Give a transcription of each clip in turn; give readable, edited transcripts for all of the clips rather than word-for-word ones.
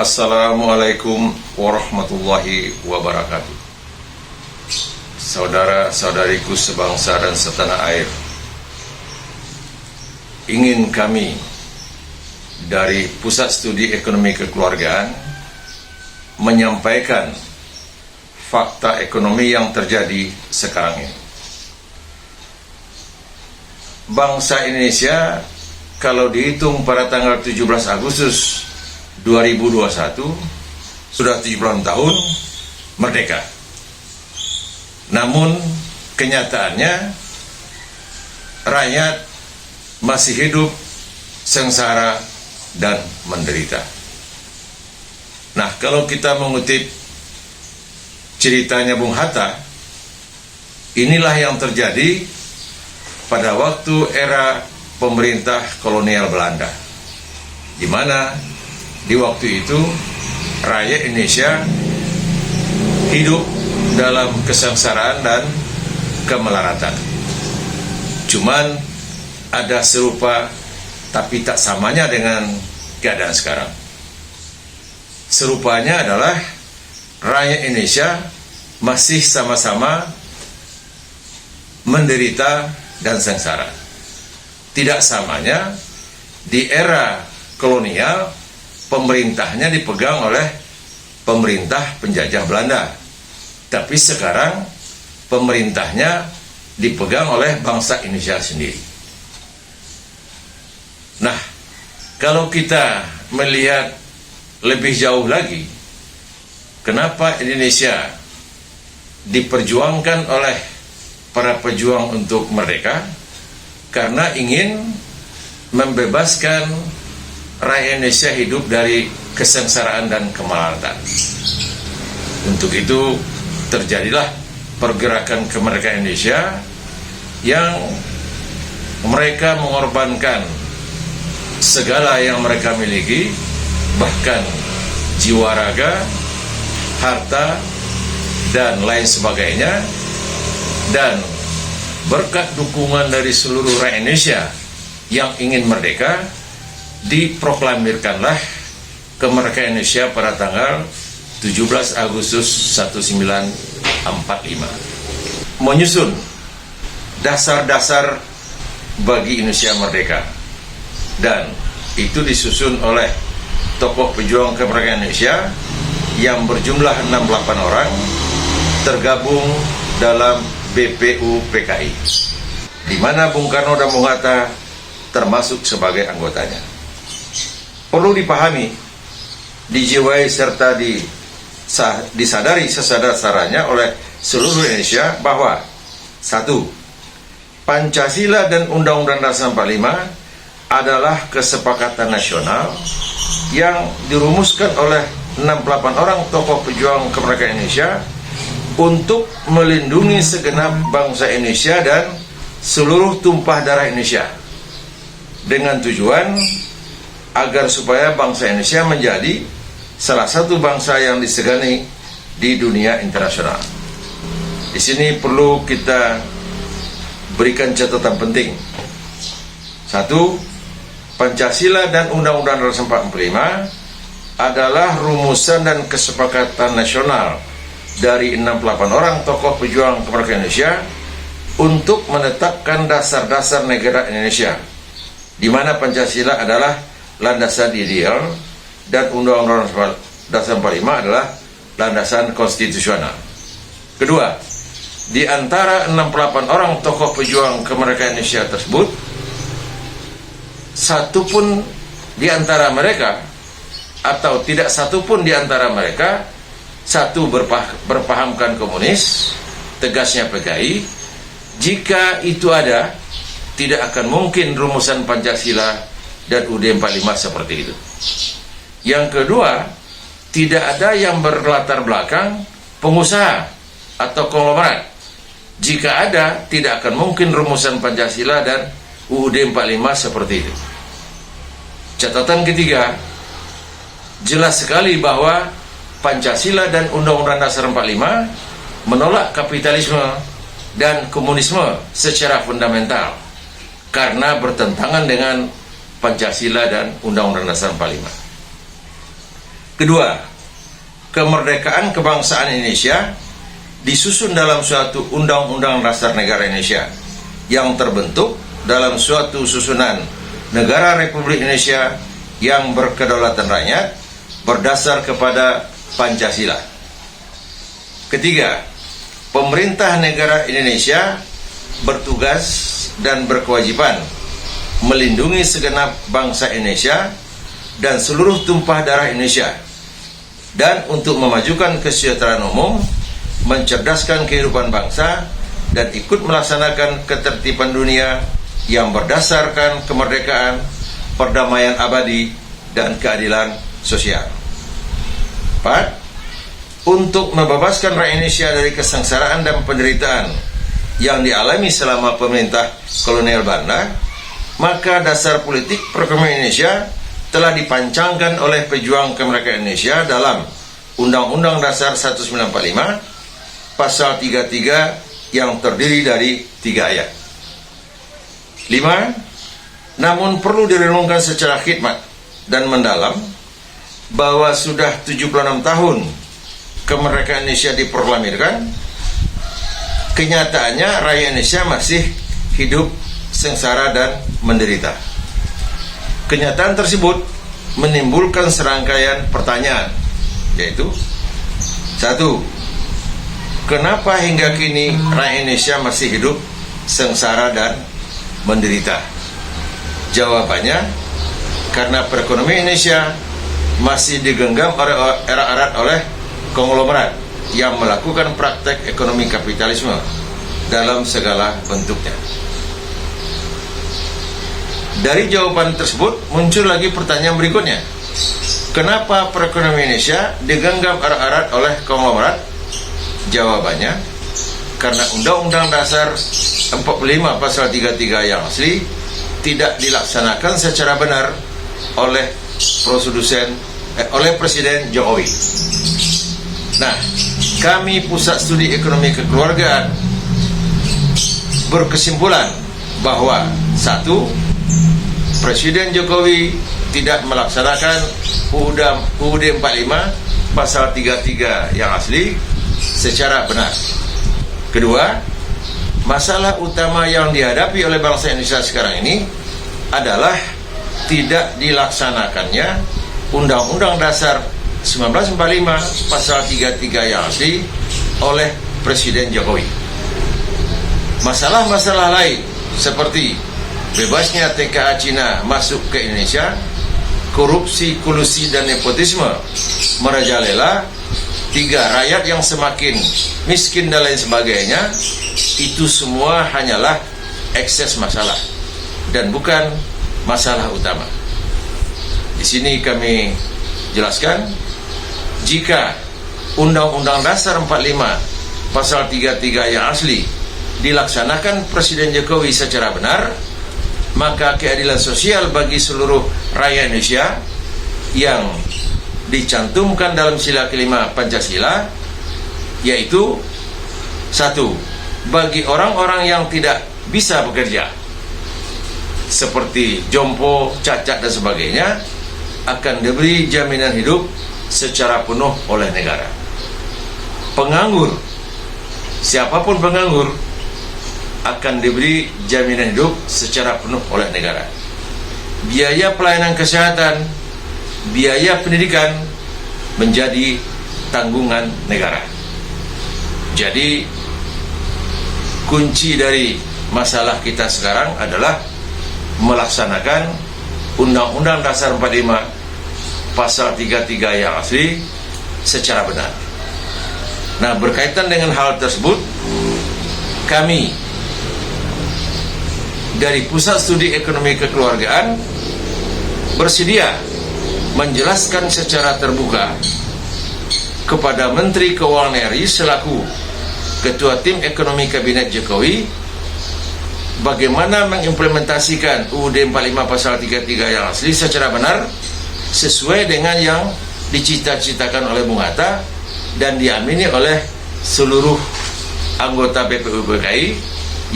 Assalamualaikum warahmatullahi wabarakatuh. Saudara-saudariku sebangsa dan setanah air, ingin kami dari Pusat Studi Ekonomi Kekeluargaan menyampaikan fakta ekonomi yang terjadi sekarang ini. Bangsa Indonesia kalau dihitung pada tanggal 17 Agustus 2021 sudah 70 tahun merdeka. Namun kenyataannya rakyat masih hidup sengsara dan menderita. Nah, kalau kita mengutip ceritanya Bung Hatta, inilah yang terjadi pada waktu era pemerintah kolonial Belanda, di mana di waktu itu rakyat Indonesia hidup dalam kesengsaraan dan kemelaratan. Cuman ada serupa tapi tak samanya dengan keadaan sekarang. Serupanya adalah rakyat Indonesia masih sama-sama menderita dan sengsara. Tidak samanya di era kolonial pemerintahnya dipegang oleh pemerintah penjajah Belanda, tapi sekarang pemerintahnya dipegang oleh bangsa Indonesia sendiri. Nah, kalau kita melihat lebih jauh lagi, kenapa Indonesia diperjuangkan oleh para pejuang untuk merdeka? Karena ingin membebaskan rakyat Indonesia hidup dari kesengsaraan dan kemelaratan. Untuk itu terjadilah pergerakan kemerdekaan Indonesia yang mereka mengorbankan segala yang mereka miliki, bahkan jiwa raga, harta, dan lain sebagainya. Dan berkat dukungan dari seluruh rakyat Indonesia yang ingin merdeka, diproklamirkanlah kemerdekaan Indonesia pada tanggal 17 Agustus 1945, menyusun dasar-dasar bagi Indonesia merdeka. Dan itu disusun oleh tokoh pejuang kemerdekaan Indonesia yang berjumlah 68 orang, tergabung dalam BPU PKI, di mana Bung Karno dan Bung Hatta termasuk sebagai anggotanya. Perlu dipahami, dijiwai serta disadari sesadar-sadarnya oleh seluruh Indonesia bahwa 1. Pancasila dan Undang-Undang Dasar 45 adalah kesepakatan nasional yang dirumuskan oleh 68 orang tokoh pejuang kemerdekaan Indonesia untuk melindungi segenap bangsa Indonesia dan seluruh tumpah darah Indonesia, dengan tujuan agar supaya bangsa Indonesia menjadi salah satu bangsa yang disegani di dunia internasional. Di sini perlu kita berikan catatan penting. 1. Pancasila dan Undang-Undang Dasar 45 adalah rumusan dan kesepakatan nasional dari 68 orang tokoh pejuang kemerdekaan Indonesia untuk menetapkan dasar-dasar negara Indonesia, di mana Pancasila adalah landasan ideal dan Undang-Undang Dasar 45 adalah landasan konstitusional. Kedua, di antara 68 orang tokoh pejuang kemerdekaan Indonesia tersebut, satu pun di antara mereka atau tidak satu pun di antara mereka, satu berpahamkan komunis, tegasnya PKI. Jika itu ada, tidak akan mungkin rumusan Pancasila dan UUD 45 seperti itu. Yang kedua, tidak ada yang berlatar belakang pengusaha atau konglomerat. Jika ada, tidak akan mungkin rumusan Pancasila dan UUD 45 seperti itu. Catatan ketiga, jelas sekali bahwa Pancasila dan Undang-Undang Dasar 45 menolak kapitalisme dan komunisme secara fundamental karena bertentangan dengan Pancasila dan Undang-Undang Dasar 45. Kedua, kemerdekaan kebangsaan Indonesia disusun dalam suatu Undang-Undang Dasar Negara Indonesia yang terbentuk dalam suatu susunan Negara Republik Indonesia yang berkedaulatan rakyat berdasar kepada Pancasila. Ketiga, pemerintah negara Indonesia bertugas dan berkewajiban melindungi segenap bangsa Indonesia dan seluruh tumpah darah Indonesia, dan untuk memajukan kesejahteraan umum, mencerdaskan kehidupan bangsa, dan ikut melaksanakan ketertiban dunia yang berdasarkan kemerdekaan, perdamaian abadi, dan keadilan sosial. 4. Untuk membebaskan rakyat Indonesia dari kesengsaraan dan penderitaan yang dialami selama pemerintah kolonial Belanda, maka dasar politik perekonomian Indonesia telah dipancangkan oleh pejuang kemerdekaan Indonesia dalam Undang-Undang Dasar 1945 Pasal 33 yang terdiri dari 3 ayat. 5. Namun perlu direnungkan secara khidmat dan mendalam bahwa sudah 76 tahun kemerdekaan Indonesia diproklamirkan, kenyataannya rakyat Indonesia masih hidup sengsara dan menderita. Kenyataan tersebut menimbulkan serangkaian pertanyaan, yaitu: 1. Kenapa hingga kini rakyat Indonesia masih hidup sengsara dan menderita? Jawabannya, karena perekonomian Indonesia masih digenggam erat-erat oleh konglomerat yang melakukan praktek ekonomi kapitalisme dalam segala bentuknya. Dari jawaban tersebut muncul lagi pertanyaan berikutnya: kenapa perekonomian Indonesia digenggam erat-erat oleh konglomerat? Jawabannya, karena Undang-Undang Dasar 45 Pasal 33 yang asli tidak dilaksanakan secara benar oleh Presiden Jokowi. Nah, kami Pusat Studi Ekonomi Kekeluargaan berkesimpulan bahwa 1. Presiden Jokowi tidak melaksanakan UUD 45 Pasal 33 yang asli secara benar. Kedua, masalah utama yang dihadapi oleh bangsa Indonesia sekarang ini adalah tidak dilaksanakannya Undang-Undang Dasar 1945 Pasal 33 yang asli oleh Presiden Jokowi. Masalah-masalah lain seperti bebasnya TKA Cina masuk ke Indonesia, korupsi, kolusi, dan nepotisme merajalela, 3. Rakyat yang semakin miskin dan lain sebagainya, itu semua hanyalah ekses masalah dan bukan masalah utama. Di sini kami jelaskan, jika Undang-Undang Dasar 45 Pasal 33 yang asli dilaksanakan Presiden Jokowi secara benar, maka keadilan sosial bagi seluruh rakyat Indonesia yang dicantumkan dalam sila kelima Pancasila, yaitu 1. Bagi orang-orang yang tidak bisa bekerja seperti jompo, cacat, dan sebagainya, akan diberi jaminan hidup secara penuh oleh negara. Penganggur, siapapun penganggur, akan diberi jaminan hidup secara penuh oleh negara. Biaya pelayanan kesehatan, biaya pendidikan menjadi tanggungan negara. Jadi kunci dari masalah kita sekarang adalah melaksanakan Undang-Undang Dasar 45 Pasal 33 yang asli secara benar. Nah, berkaitan dengan hal tersebut, kami dari Pusat Studi Ekonomi Kekeluargaan bersedia menjelaskan secara terbuka kepada Menteri Keuangan RI selaku Ketua Tim Ekonomi Kabinet Jokowi bagaimana mengimplementasikan UUD 45 Pasal 33 yang asli secara benar sesuai dengan yang dicita-citakan oleh Bung Hatta dan diamini oleh seluruh anggota BPU PKI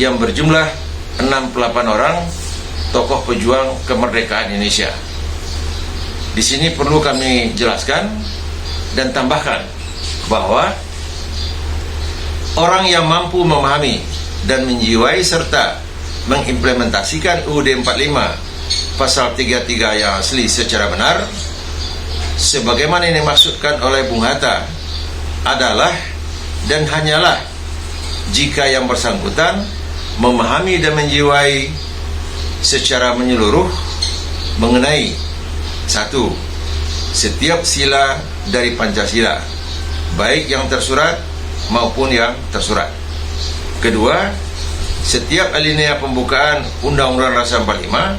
yang berjumlah 68 orang tokoh pejuang kemerdekaan Indonesia. Di sini perlu kami jelaskan dan tambahkan bahwa orang yang mampu memahami dan menjiwai serta mengimplementasikan UUD 45 pasal 33 yang asli secara benar sebagaimana yang dimaksudkan oleh Bung Hatta adalah dan hanyalah jika yang bersangkutan memahami dan menjiwai secara menyeluruh mengenai satu, setiap sila dari Pancasila, baik yang tersurat maupun yang tersurat. Kedua, setiap alinea pembukaan Undang-Undang Dasar 45,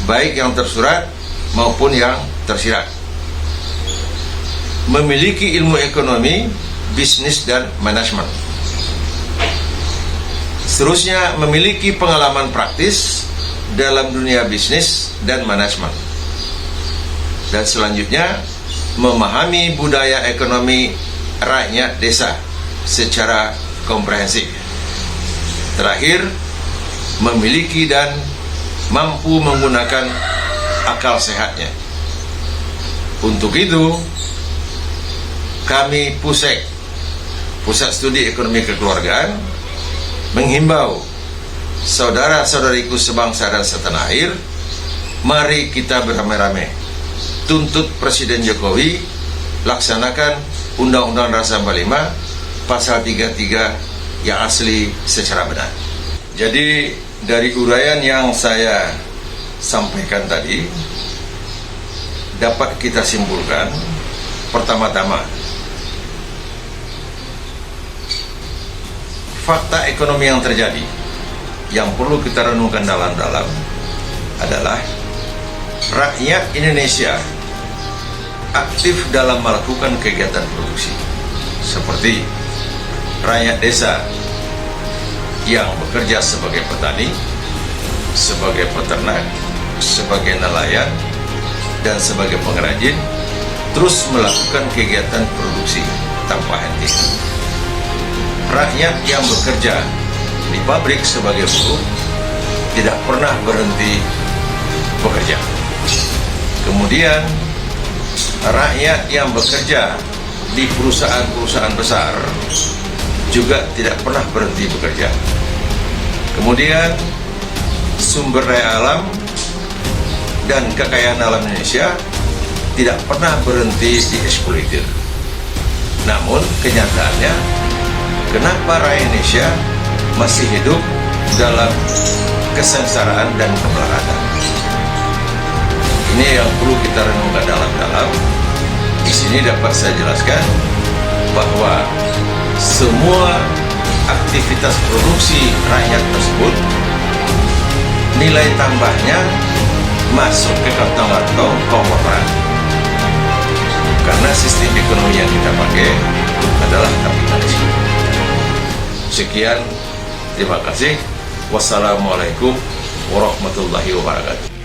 baik yang tersurat maupun yang tersirat. Memiliki ilmu ekonomi, bisnis, dan manajemen. Seterusnya, memiliki pengalaman praktis dalam dunia bisnis dan manajemen. Dan selanjutnya, memahami budaya ekonomi rakyat desa secara komprehensif. Terakhir, memiliki dan mampu menggunakan akal sehatnya. Untuk itu, kami PUSEK, Pusat Studi Ekonomi Kekeluargaan, menghimbau saudara-saudariku sebangsa dan setanah air, mari kita beramai-ramai tuntut Presiden Jokowi laksanakan Undang-Undang Dasar 45 pasal 33 yang asli secara benar. Jadi dari uraian yang saya sampaikan tadi dapat kita simpulkan, pertama-tama fakta ekonomi yang terjadi yang perlu kita renungkan dalam-dalam adalah rakyat Indonesia aktif dalam melakukan kegiatan produksi, seperti rakyat desa yang bekerja sebagai petani, sebagai peternak, sebagai nelayan, dan sebagai pengrajin, terus melakukan kegiatan produksi tanpa henti. Rakyat yang bekerja di pabrik sebagai buruh tidak pernah berhenti bekerja. Kemudian rakyat yang bekerja di perusahaan-perusahaan besar juga tidak pernah berhenti bekerja. Kemudian sumber daya alam dan kekayaan alam Indonesia tidak pernah berhenti dieksploitir. Namun kenyataannya, kenapa rakyat Indonesia masih hidup dalam kesengsaraan dan kemelaratan? Ini yang perlu kita renungkan dalam-dalam. Di sini dapat saya jelaskan bahwa semua aktivitas produksi rakyat tersebut nilai tambahnya masuk ke kantong-kantong konglomerat. Karena sistem ekonomi yang kita pakai adalah kapitalisme. Sekian, terima kasih. Wassalamualaikum warahmatullahi wabarakatuh.